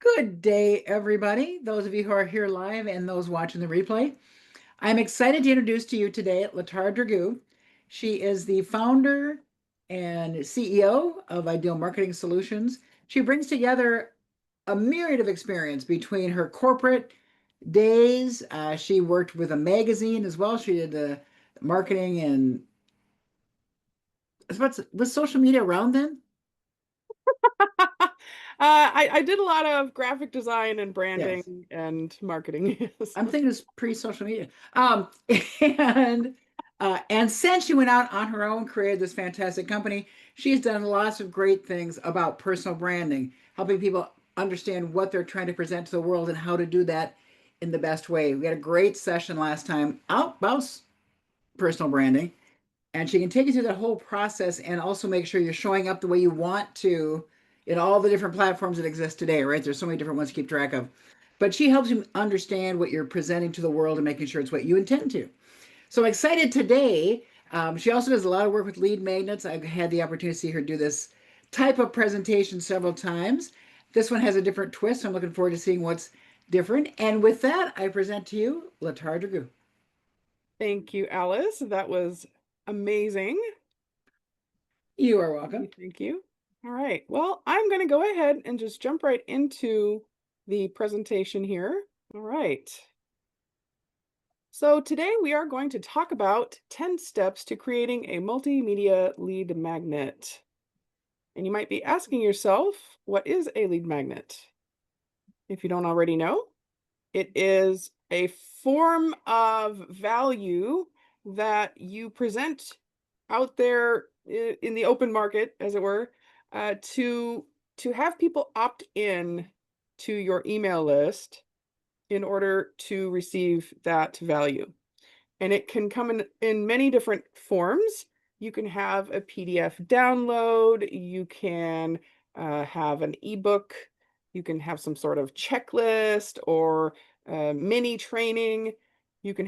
Good day, everybody. Those of you who are here live and those watching the replay. I'm excited to introduce to you today Latar Dragoo. She is the founder and CEO of Ideal Marketing Solutions. She brings together a myriad of experience between her corporate days. She worked with a magazine as well. She did the marketing and was social media around then? I did a lot of graphic design and Yes. branding and marketing. I'm So, thinking it's pre-social media. And and since she went out on her own, created this fantastic company, she's done lots of great things about personal branding, helping people understand what they're trying to present to the world and how to do that in the best way. We had a great session last time out about personal branding, and she can take you through that whole process and also make sure you're showing up the way you want to in all the different platforms that exist today, right? There's so many different ones to keep track of. But she helps you understand what you're presenting to the world and making sure it's what you intend to. So excited today. She also does a lot of work with lead magnets. I've had the opportunity to see her do this type of presentation several times. This one has a different twist. So I'm looking forward to seeing what's different. And with that, I present to you Latar Dragoo. thank you, Alice. That was amazing. You are Thank you. welcome. Thank you. All right. Well, I'm going to go ahead and just jump right into the presentation here. All right. So today we are going to talk about 10 steps to creating a multimedia lead magnet. And you might be asking yourself, what is a lead magnet? If you don't already know, it is a form of value that you present out there in the open market, as it were, to have people opt in to your email list in order to receive that value. And it can come in many different forms. You can have a PDF download, you can have an ebook, you can have some sort of checklist or mini training. You can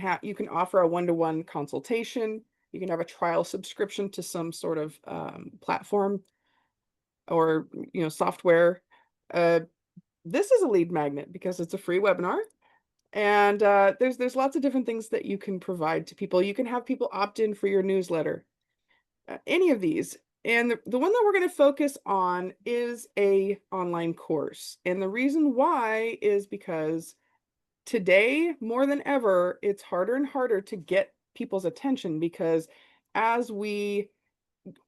offer a one-to-one consultation. You can have a trial subscription to some sort of platform or software. Uh, this is a lead magnet because it's a free webinar, and there's lots of different things that you can provide to people. You can have people opt in for your newsletter, any of these. And the one that we're going to focus on is a online course. And the reason why is because today, more than ever, it's harder and harder to get people's attention because as we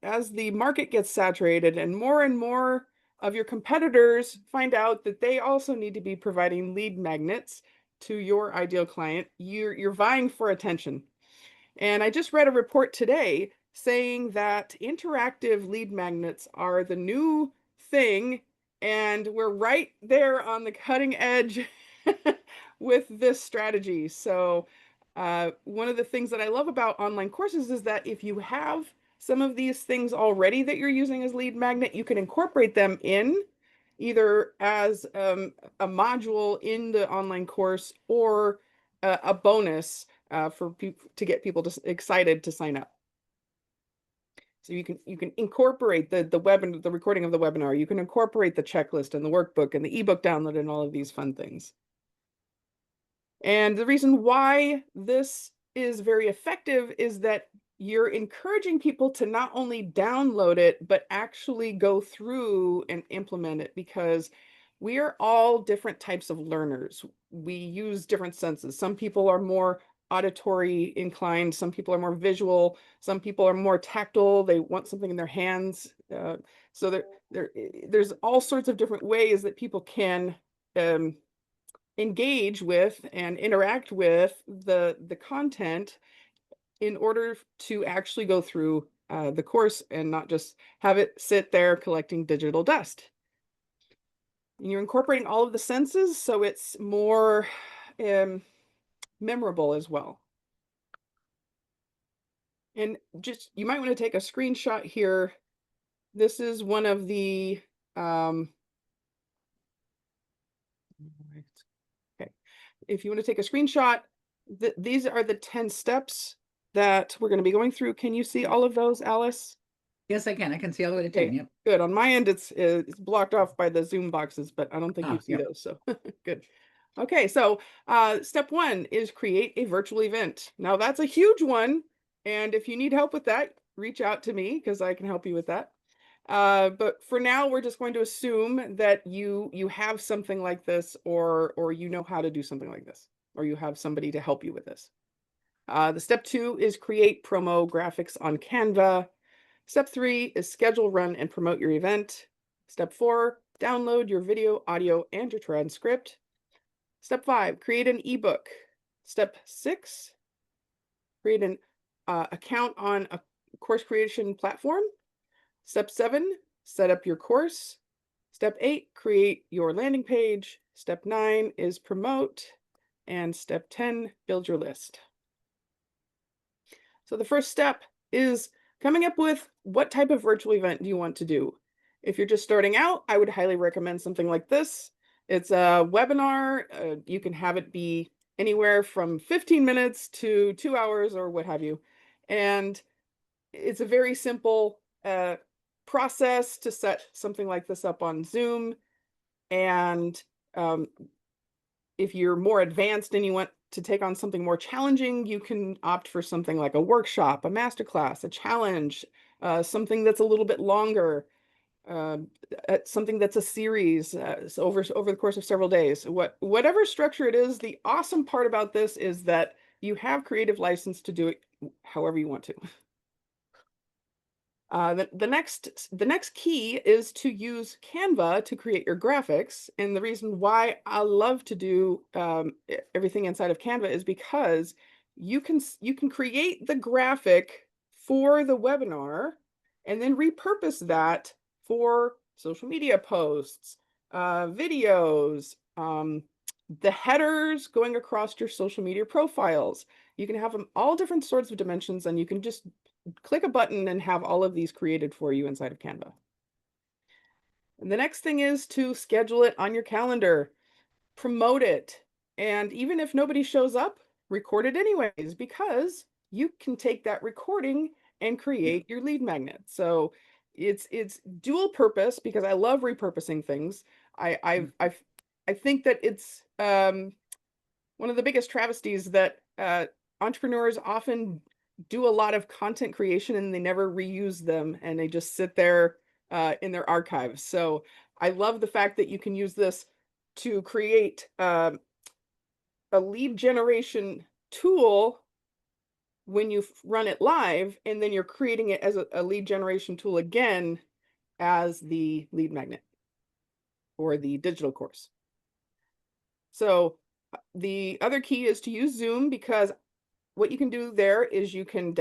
as the market gets saturated and more of your competitors find out that they also need to be providing lead magnets to your ideal client, you're vying for attention. And I just read a report today saying that interactive lead magnets are the new thing, and we're right there on the cutting edge with this strategy. So, one of the things that I love about online courses is that if you have some of these things already that you're using as lead magnet, you can incorporate them in either as a module in the online course or a bonus for people to get people excited to sign up. So you can incorporate the recording of the webinar. You can incorporate the checklist and the workbook and the ebook download and all of these fun things. And the reason why this is very effective is that you're encouraging people to not only download it, but actually go through and implement it because we are all different types of learners. We use different senses. Some people are more auditory inclined, some people are more visual, some people are more tactile. They want something in their hands. So there's all sorts of different ways that people can um, engage with and interact with the content in order to actually go through the course and not just have it sit there collecting digital dust. And you're incorporating all of the senses, so it's more um, memorable as well. And just you might want to take a screenshot here. This is one of the okay. If you want to take a screenshot, these are the 10 steps that we're going to be going through. Can you see all of those, Alice? Yes, I can. I can see all the way to 10. Okay, Yep. good. On my end, it's blocked off by the Zoom boxes, but I don't think you Ah, see yep. those, so good. Okay, so step one is create a virtual event. Now that's a huge one, and if you need help with that, reach out to me because I can help you with that. But for now, we're just going to assume that you have something like this, or you know how to do something like this, or you have somebody to help you with this. The step two is create promo graphics on Canva. Step three is schedule, run, and promote your event. Step four, download your video, audio, and your transcript. Step five, create an ebook. Step six, create an account on a course creation platform. Step seven, set up your course. Step eight, create your landing page. Step nine is promote. And step 10, build your list. So the first step is coming up with what type of virtual event do you want to do? If you're just starting out, I would highly recommend something like this. It's a webinar. You can have it be anywhere from 15 minutes to 2 hours or what have you. And it's a very simple process to set something like this up on Zoom. And um, if you're more advanced and you want to take on something more challenging, you can opt for something like a workshop, a masterclass, a challenge, something that's a little bit longer, um, something that's a series so over the course of several days. Whatever structure it is, the awesome part about this is that you have creative license to do it however you want to. The next key is to use Canva to create your graphics. And the reason why I love to do everything inside of Canva is because you can create the graphic for the webinar and then repurpose that for social media posts, videos, the headers going across your social media profiles. You can have them all different sorts of dimensions, and you can just click a button and have all of these created for you inside of Canva. And the next thing is to schedule it on your calendar, promote it, and even if nobody shows up, record it anyways, because you can take that recording and Yeah. create your lead magnet. So it's dual purpose because I love repurposing things. I I've, Mhm. I've I think that it's one of the biggest travesties that entrepreneurs often do a lot of content creation and they never reuse them and they just sit there in their archives. So I love the fact that you can use this to create a lead generation tool when you run it live, and then you're creating it as a lead generation tool again as the lead magnet or the digital course. So the other key is to use Zoom because what you can do there is you can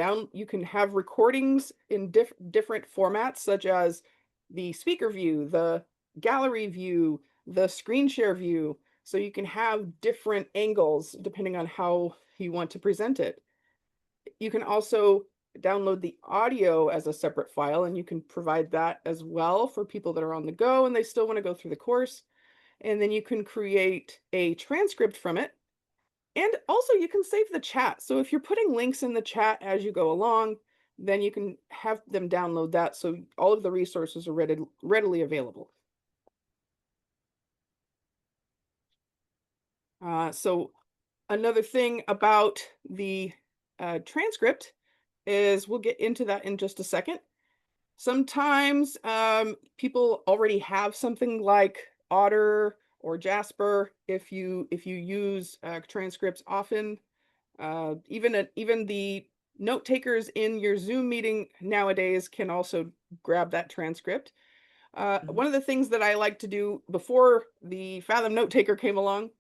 have recordings in different formats such as the speaker view, the gallery view, the screen share view. So you can have different angles depending on how you want to present it. You can also download the audio as a separate file, and you can provide that as well for people that are on the go and they still want to go through the course. And then you can create a transcript from it, and also you can save the chat. So if you're putting links in the chat as you go along, then you can have them download that so all of the resources are readily available. So another thing about the transcript is we'll get into that in just a second. Sometimes people already have something like Otter or Jasper if you use transcripts often. Even the note takers in your Zoom meeting nowadays can also grab that transcript. Mhm. One of the things that I like to do before the Fathom Note Taker came along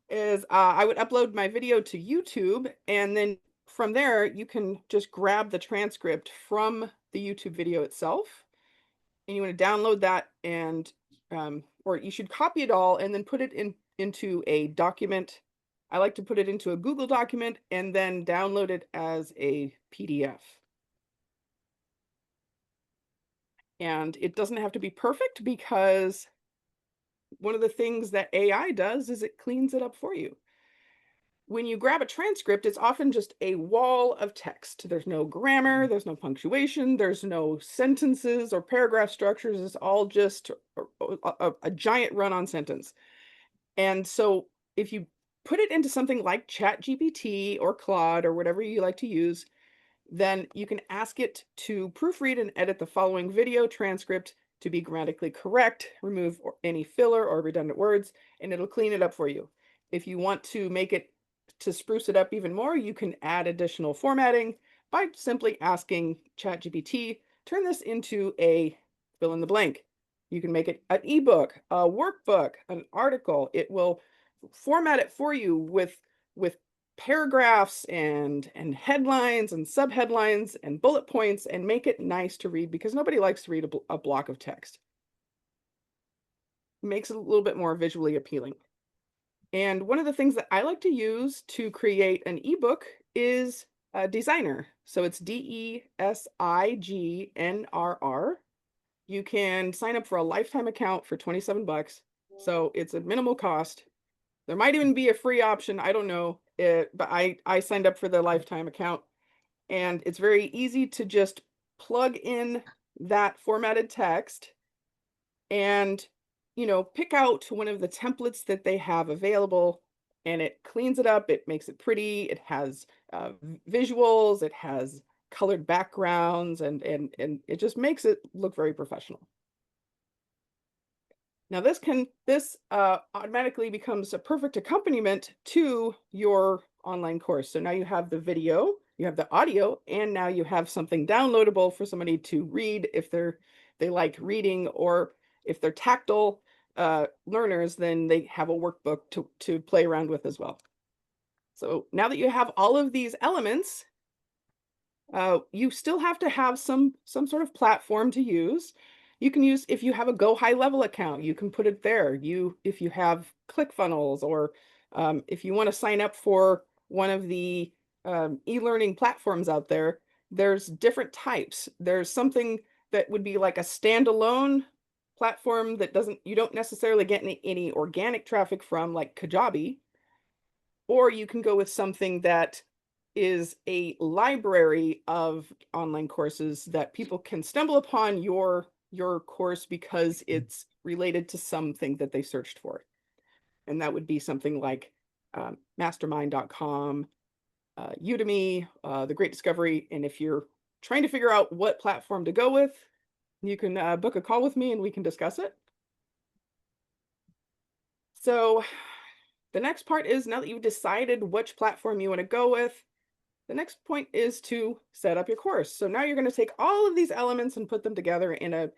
is I would upload my video to YouTube, and then from there you can just grab the transcript from the YouTube video itself, and you want to download that, and or you should copy it all and then put it into a document. I like to put it into a Google document and then download it as a PDF. And it doesn't have to be perfect because one of the things that AI does is it cleans it up for you. when you grab a transcript, it's often just a wall of text. There's no grammar, there's no punctuation, there's no sentences or paragraph structures. It's all just a giant run on sentence. And so if you put it into something like ChatGPT or Claude or whatever you like to use, then you can ask it to proofread and edit the following video transcript to be grammatically correct, remove any filler or redundant words, and it'll clean it up for you. If you want to make it to spruce it up even more, you can add additional formatting by simply asking ChatGPT, turn this into a fill in the blank. You can make it an ebook, a workbook, an article. It will format it for you with paragraphs and headlines and subheadlines and bullet points and make it nice to read because nobody likes to read a block of text. Makes it a little bit more visually appealing. And one of the things that I like to use to create an ebook is a designer. So it's DESIGNRR. You can sign up for a lifetime account for 27 bucks. So it's a minimal cost. There might even be a free option. I don't know it, but I signed up for the lifetime account, and it's very easy to just plug in that formatted text and pick out one of the templates that they have available, and it cleans it up. It makes it pretty. It has visuals. It has colored backgrounds, and it just makes it look very professional. Now this automatically becomes a perfect accompaniment to your online course. So now you have the video, you have the audio, and now you have something downloadable for somebody to read if they like reading, or if they're tactile learners, then they have a workbook to play around with as well. So now that you have all of these elements, you still have to have some sort of platform to use. You can use, if you have a Go High Level account, you can put it there. If you have ClickFunnels, or if you want to sign up for one of the e-learning platforms out there, there's different types. There's something that would be like a standalone platform that you don't necessarily get any organic traffic from, like Kajabi, or you can go with something that is a library of online courses that people can stumble upon your course because it's related to something that they searched for. And that would be something like mastermind.com, Udemy, The Great Discovery. And if you're trying to figure out what platform to go with, you can book a call with me and we can discuss it. So the next part is, now that you've decided which platform you want to go with, the next point is to set up your course. So now you're going to take all of these elements and put them together in a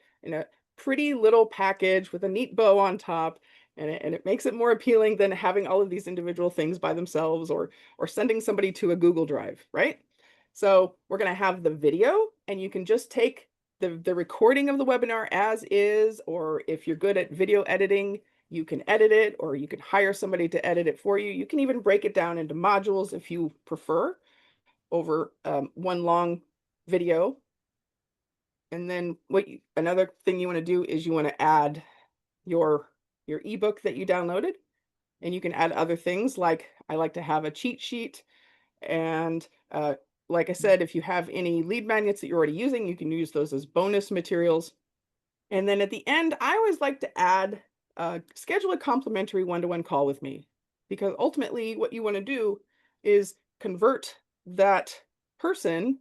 pretty little package with a neat bow on top. And it makes it more appealing than having all of these individual things by themselves, or sending somebody to a Google Drive, right? So we're going to have the video, and you can just take the recording of the webinar as is, or if you're good at video editing, you can edit it, or you can hire somebody to edit it for you. You can even break it down into modules if you prefer, over one long video. And then another thing you want to do is you want to add your ebook that you downloaded, and you can add other things, like I like to have a cheat sheet. And like I said, if you have any lead magnets that you're already using, you can use those as bonus materials. And then at the end, I always like to add schedule a complimentary one-to-one call with me, because ultimately what you want to do is convert that person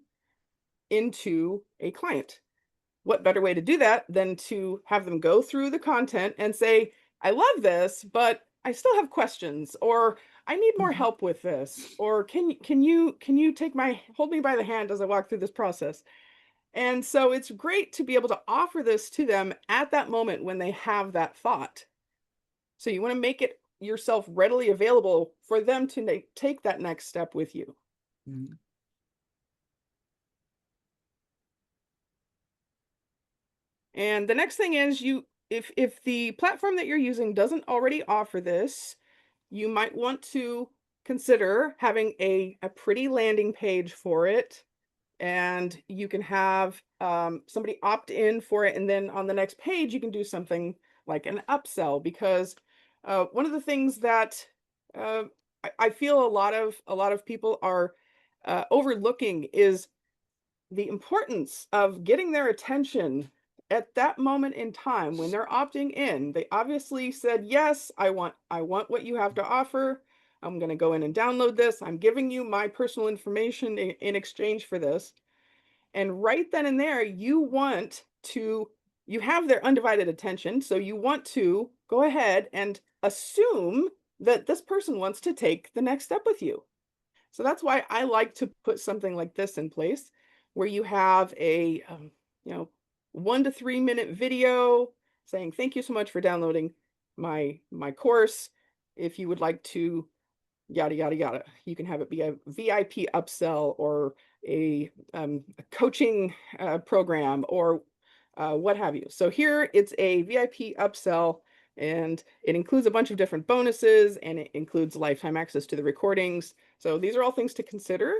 into a client. What better way to do that than to have them go through the content and say, I love this, but I still have questions, or I need more Mhm. help with this, or can you hold me by the hand as I walk through this process? And so it's great to be able to offer this to them at that moment when they have that thought. So you want to make it yourself readily available for them to take that next step with you. Mhm. And the next thing is, if the platform that you're using doesn't already offer this, you might want to consider having a pretty landing page for it. And you can have somebody opt in for it, and then on the next page you can do something like an upsell, because one of the things that I feel a lot of people are overlooking is the importance of getting their attention at that moment in time when they're opting in. They obviously said, "Yes, I want what you have to offer. I'm going to go in and download this. I'm giving you my personal information in exchange for this." And right then and there, you have their undivided attention, so you want to go ahead and assume that this person wants to take the next step with you. So that's why I like to put something like this in place where you have a, you know, 1 to 3 minute video saying, "Thank you so much for downloading my course. If you would like to yada yada yada." You can have it be a VIP upsell or a coaching program or what have you. So here it's a VIP upsell, and it includes a bunch of different bonuses, and it includes lifetime access to the recordings. So these are all things to consider,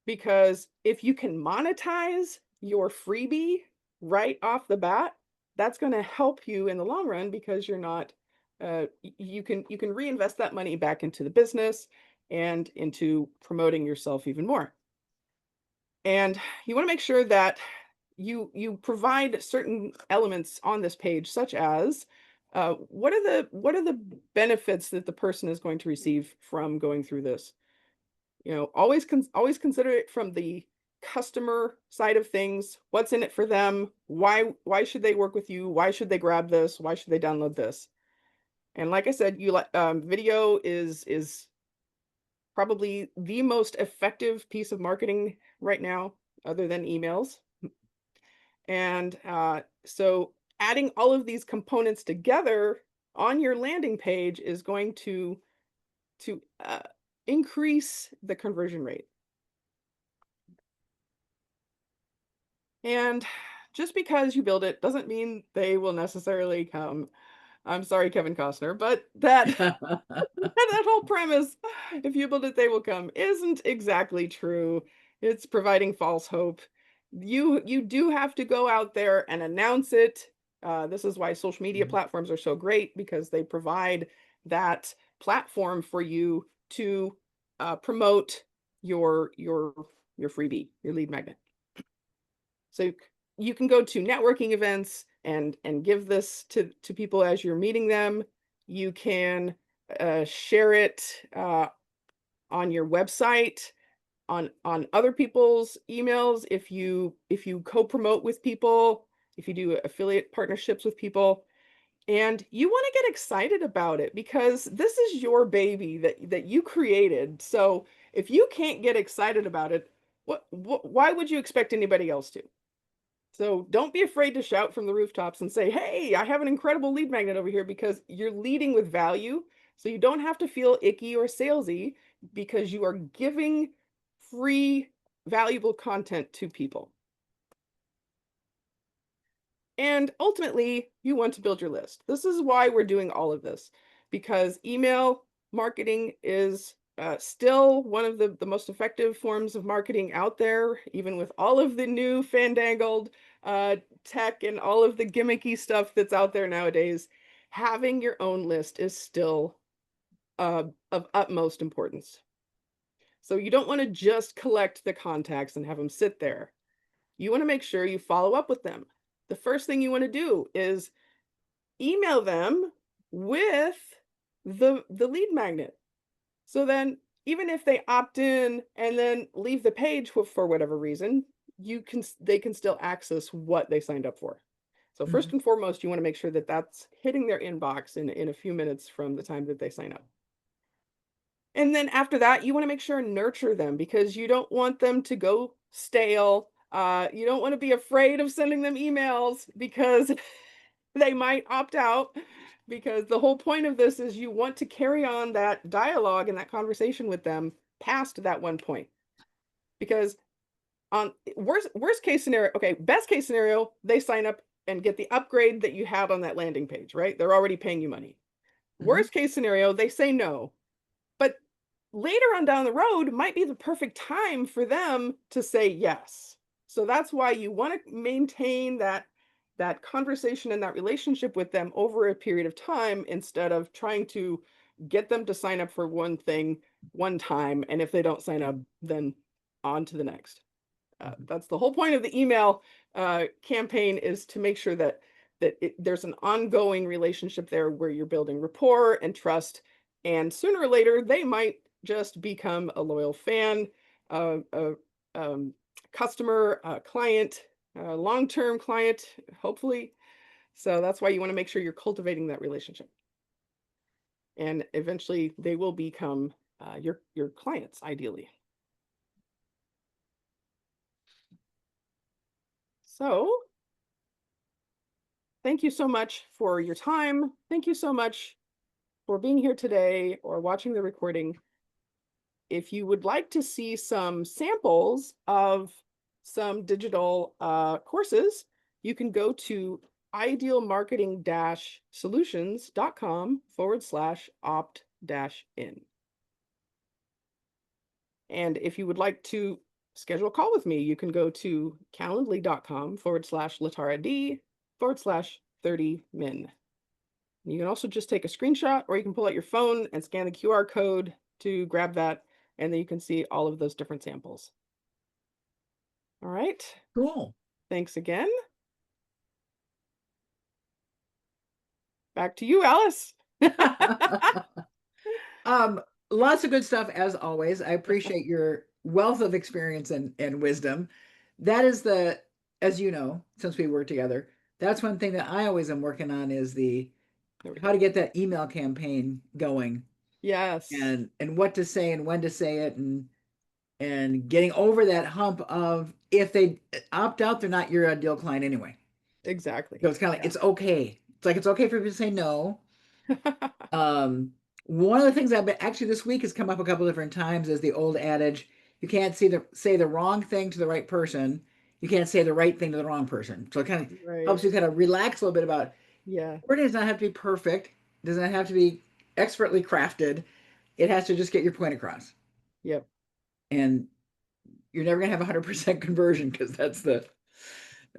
because if you can monetize your freebie right off the bat, that's going to help you in the long run, because you're not you can reinvest that money back into the business and into promoting yourself even more. And you want to make sure that you provide certain elements on this page, such as what are the benefits that the person is going to receive from going through this. Always consider it from the customer side of things. What's in it for them? Why should they work with you? Why should they grab this? Why should they download this? And like I said, video is probably the most effective piece of marketing right now, other than emails. And so adding all of these components together on your landing page is going to increase the conversion rate. And just because you build it doesn't mean they will necessarily come. I'm sorry, Kevin Costner, but that that whole premise, "If you build it, they will come," isn't exactly true. It's providing false hope. You do have to go out there and announce it. This is why social media Mhm. platforms are so great, because they provide that platform for you to promote your freebie, your lead magnet. So you can go to networking events and give this to people as you're meeting them. You can share it on your website, on other people's emails, if you co-promote with people, if you do affiliate partnerships with people, and you want to get excited about it, because this is your baby that you created. So if you can't get excited about it, why would you expect anybody else to? So don't be afraid to shout from the rooftops and say, "Hey, I have an incredible lead magnet over here," because you're leading with value. So you don't have to feel icky or salesy, because you are giving free, valuable content to people. And ultimately, you want to build your list. This is why we're doing all of this, because email marketing is still one of the most effective forms of marketing out there, even with all of the new fandangled tech and all of the gimmicky stuff that's out there nowadays. Having your own list is still of utmost importance. So you don't want to just collect the contacts and have them sit there. You want to make sure you follow up with them. The first thing you want to do is email them with the lead magnet. So then, even if they opt in and then leave the page for whatever reason, they can still access what they signed up for. So first Mhm. and foremost, you want to make sure that that's hitting their inbox in a few minutes from the time that they sign up. And then after that, you want to make sure and nurture them, because you don't want them to go stale. You don't want to be afraid of sending them emails, because they might opt out, because the whole point of this is you want to carry on that dialogue and that conversation with them past that one point. Because on worst case scenario, okay, best case scenario, they sign up and get the upgrade that you had on that landing page, right? They're already paying you money. Mhm. Worst case scenario, they say no. But later on down the road might be the perfect time for them to say yes. So that's why you want to maintain that conversation and that relationship with them over a period of time, instead of trying to get them to sign up for one thing one time, and if they don't sign up, then on to the next. Mhm. That's the whole point of the email campaign, is to make sure that there's an ongoing relationship there where you're building rapport and trust, and sooner or later they might just become a loyal fan, a customer, a client, a long-term client, hopefully. So that's why you want to make sure you're cultivating that relationship, and eventually they will become your clients, ideally. So thank you so much for your time. Thank you so much for being here today or watching the recording. If you would like to see some samples of some digital courses, you can go to idealmarketing-solutions.com/opt-in. And if you would like to schedule a call with me, you can go to calendly.com/LataraD/30min. You can also just take a screenshot, or you can pull out your phone and scan the QR code to grab that, and then you can see all of those different samples. All right. Cool. Thanks again. Back to you, Alice. Um, Lots of good stuff as always. I appreciate your wealth of experience and wisdom. That is the, as you know, since we work together, that's one thing that I always am working on is the There we how to go. get that email campaign going Yes, and what to say and when to say it and getting over that hump of if they opt out, they're not your ideal client anyway. exactly. So it's kind of like Yeah. it's okay. It's like it's okay for people to say no. Um, One of the things I've been actually this week has come up a couple different times is the old adage: you can't say the wrong thing to the right person. You can't say the right thing to the wrong person. So it kind of helps Right. you kind of relax a little bit about Yeah. wording does not have to be perfect. It does not have to be expertly crafted. It has to just get your point across. Yep. And you're never gonna have 100% conversion because that's the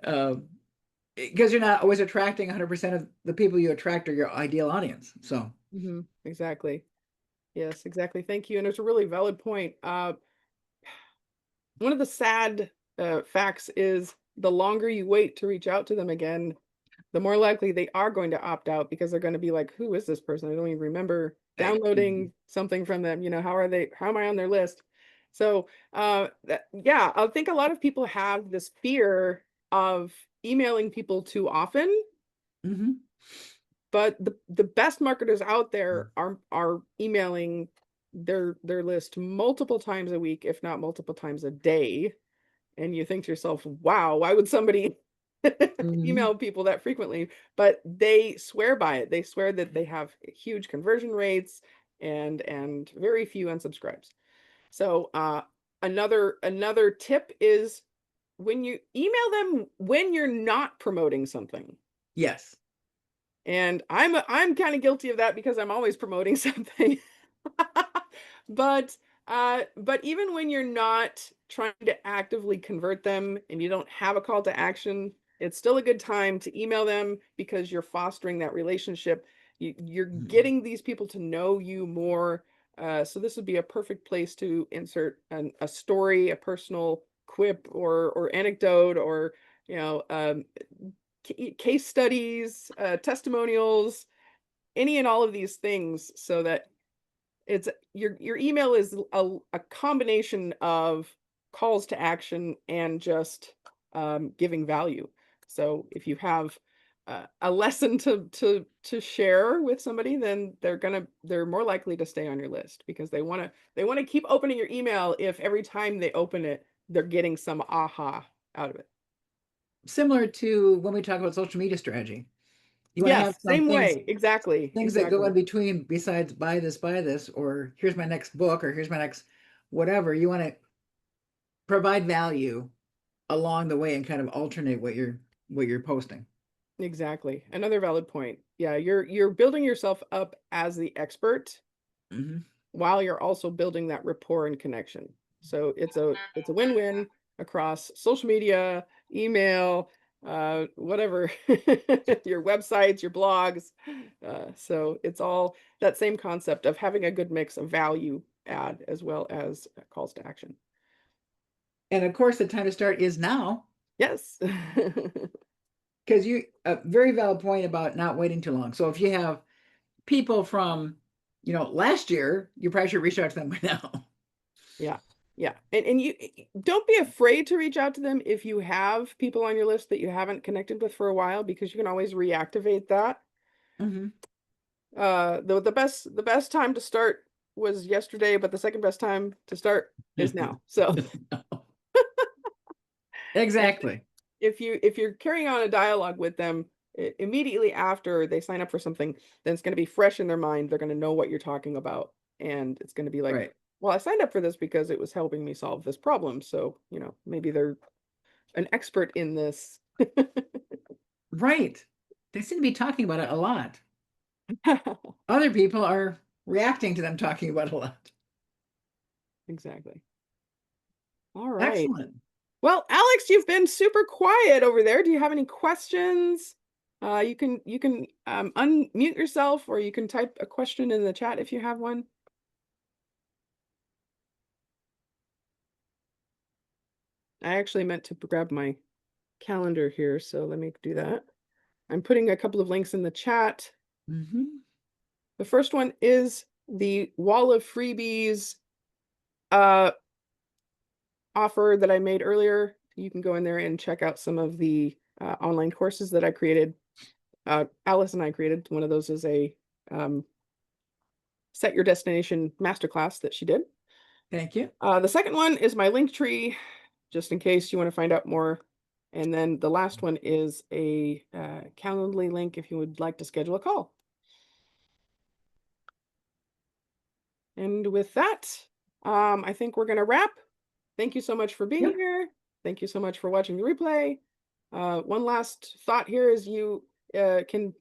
um, because you're not always attracting 100% of the people you attract are your ideal audience. So, Exactly. Yes, exactly. Thank you. And it's a really valid point. One of the sad facts is the longer you wait to reach out to them again, the more likely they are going to opt out, because they're going to be like, who is this person? I don't even remember downloading something from them. How are they? How am I on their list? So, yeah, I think a lot of people have this fear of emailing people too often, mhm. but the best marketers out there are emailing their list multiple times a week, if not multiple times a day. And you think to yourself, wow, why would somebody Mhm. email people that frequently? But they swear by it. They swear that they have huge conversion rates and very few unsubscribes. So another tip is, when you email them when you're not promoting something. Yes. And I'm kind of guilty of that because I'm always promoting something. But even when you're not trying to actively convert them and you don't have a call to action, it's still a good time to email them, because you're fostering that relationship. You're Mhm. getting these people to know you more. So this would be a perfect place to insert a story, a personal quip or anecdote, or you know um, case studies, testimonials, any and all of these things, so that it's your email is a combination of calls to action and just giving value. So if you have a lesson to share with somebody, then they're more likely to stay on your list, because they want to keep opening your email if every time they open it, they're getting some aha out of it. Similar to when we talk about social media strategy. You want to have Yes, some same way. Exactly. things that go in Exactly. between besides buy this, or here's my next book, or here's my next whatever. You want to provide value along the way and kind of alternate what you're posting. Exactly. Another valid point. Yeah, you're building yourself up as the expert Hmm. while you're also building that rapport and connection. So it's a win-win across social media, email, whatever, your websites, your blogs. So it's all that same concept of having a good mix of value add as well as calls to action. And of course, the time to start is now, Yes. because you a very valid point about not waiting too long. So if you have people from, last year, you probably should reach out to them by now. Yeah. Yeah. And you don't be afraid to reach out to them if you have people on your list that you haven't connected with for a while, because you can always reactivate that. Hmm. The best time to start was yesterday, but the second best time to start is now. So and Exactly. if you're carrying on a dialogue with them immediately after they sign up for something, then it's going to be fresh in their mind. They're going to know what you're talking about, and it's going to be like, Right. well, I signed up for this because it was helping me solve this problem. So, maybe they're an expert in this. Right. They seem to be talking about it a lot. Other people are reacting to them talking about it a lot. Exactly. All right. Excellent. Well, Alex, you've been super quiet over there. Do you have any questions? You can unmute yourself, or you can type a question in the chat if you have one. I actually meant to grab my calendar here, so let me do that. I'm putting a couple of links in the chat. Hmm. The first one is the wall of freebies uh, offer that I made earlier. You can go in there and check out some of the online courses that I created. Alice and I created. One of those is a um, set your destination masterclass that she did. Thank you. The second one is my link tree, just in case you want to find out more. And then the last one is a Calendly link if you would like to schedule a call. And with that, I think we're going to wrap. Thank you so much for being Yep. here. Thank you so much for watching the replay. One last thought here is you can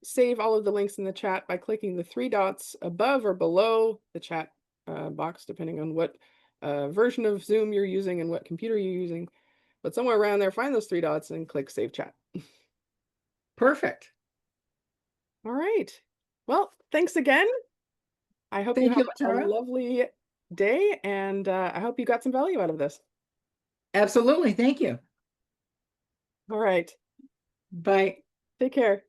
save all of the links in the chat by clicking the three dots above or below the chat box, depending on what version of Zoom you're using and what computer you're using. But somewhere around there, find those three dots and click Save Chat. Perfect. All right. Well, thanks again. I hope you Thank have you, a Tara. lovely day, and I hope you got some value out of this. Absolutely. Thank you. All right. Bye. Take care.